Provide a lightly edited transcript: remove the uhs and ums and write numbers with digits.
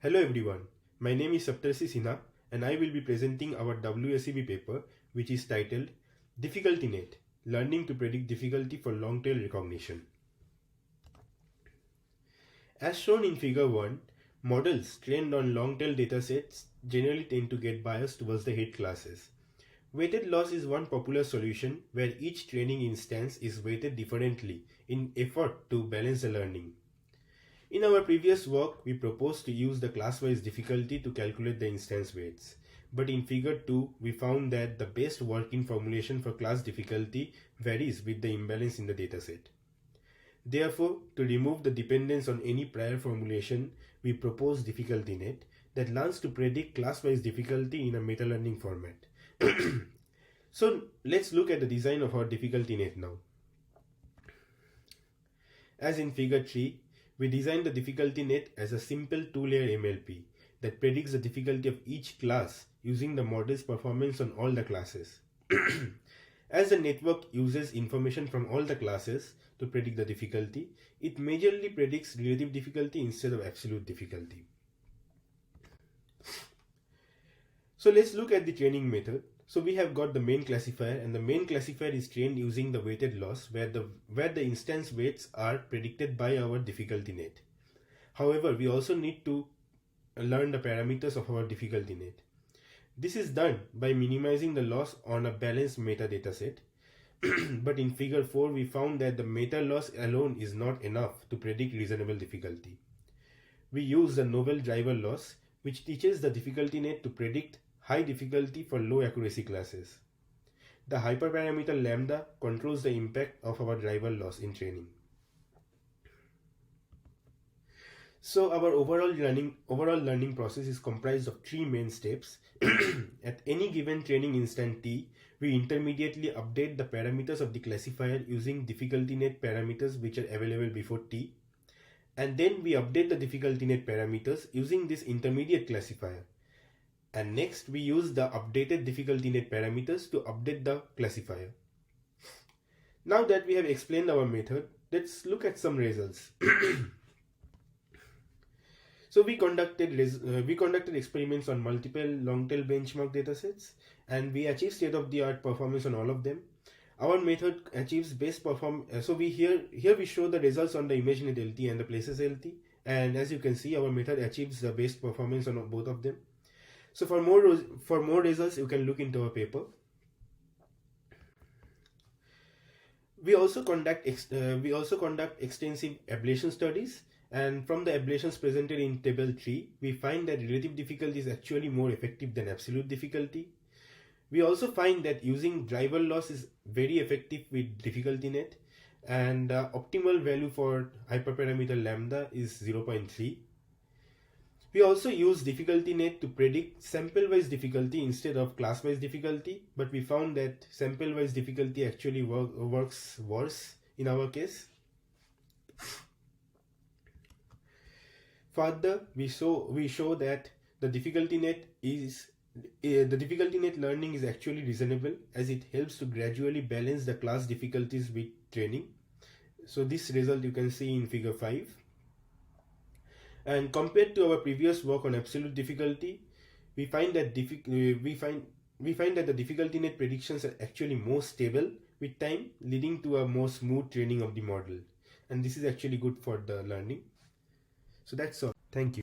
Hello everyone, my name is Saptarshi Sinha and I will be presenting our WSEB paper which is titled DifficultyNet: Learning to Predict Difficulty for Long-Tail Recognition. As shown in figure 1, models trained on long-tail datasets generally tend to get biased towards the head classes. Weighted loss is one popular solution where each training instance is weighted differently in effort to balance the learning. In our previous work, we proposed to use the class-wise difficulty to calculate the instance weights. But in figure 2, we found that the best working formulation for class difficulty varies with the imbalance in the dataset. Therefore, to remove the dependence on any prior formulation, we propose DifficultyNet that learns to predict class-wise difficulty in a meta-learning format. So let's look at the design of our DifficultyNet now. As in figure 3, we designed the DifficultyNet as a simple two-layer MLP that predicts the difficulty of each class using the model's performance on all the classes. As the network uses information from all the classes to predict the difficulty, it majorly predicts relative difficulty instead of absolute difficulty. So let's look at the training method. So we have got the main classifier, and the main classifier is trained using the weighted loss where the instance weights are predicted by our DifficultyNet. However, we also need to learn the parameters of our DifficultyNet. This is done by minimizing the loss on a balanced metadata set. But in figure 4, we found that the meta loss alone is not enough to predict reasonable difficulty. We use the novel driver loss, which teaches the DifficultyNet to predict high difficulty for low accuracy classes. The hyperparameter lambda controls the impact of our driver loss in training. So our overall learning process is comprised of 3 main steps. At any given training instant t, we intermediately update the parameters of the classifier using DifficultyNet parameters which are available before t. And then we update the DifficultyNet parameters using this intermediate classifier. And next we use the updated DifficultyNet parameters to update the classifier. Now that we have explained our method, let's look at some results. So we conducted experiments on multiple long-tail benchmark datasets and we achieved state-of-the-art performance on all of them. Our method achieves best performance. So here we show the results on the ImageNet LT and the Places LT, and as you can see, our method achieves the best performance on both of them. So for more results, you can look into our paper. We also conduct extensive ablation studies, and from the ablations presented in table 3, we find that relative difficulty is actually more effective than absolute difficulty. We also find that using driver loss is very effective with DifficultyNet, and optimal value for hyperparameter lambda is 0.3. We also use DifficultyNet to predict sample-wise difficulty instead of class-wise difficulty, but we found that sample-wise difficulty actually works worse in our case. Further, we show that the DifficultyNet learning is actually reasonable as it helps to gradually balance the class difficulties with training. So this result you can see in figure 5. And compared to our previous work on absolute difficulty, we find that the DifficultyNet predictions are actually more stable with time, leading to a more smooth training of the model. And this is actually good for the learning. So that's all. Thank you.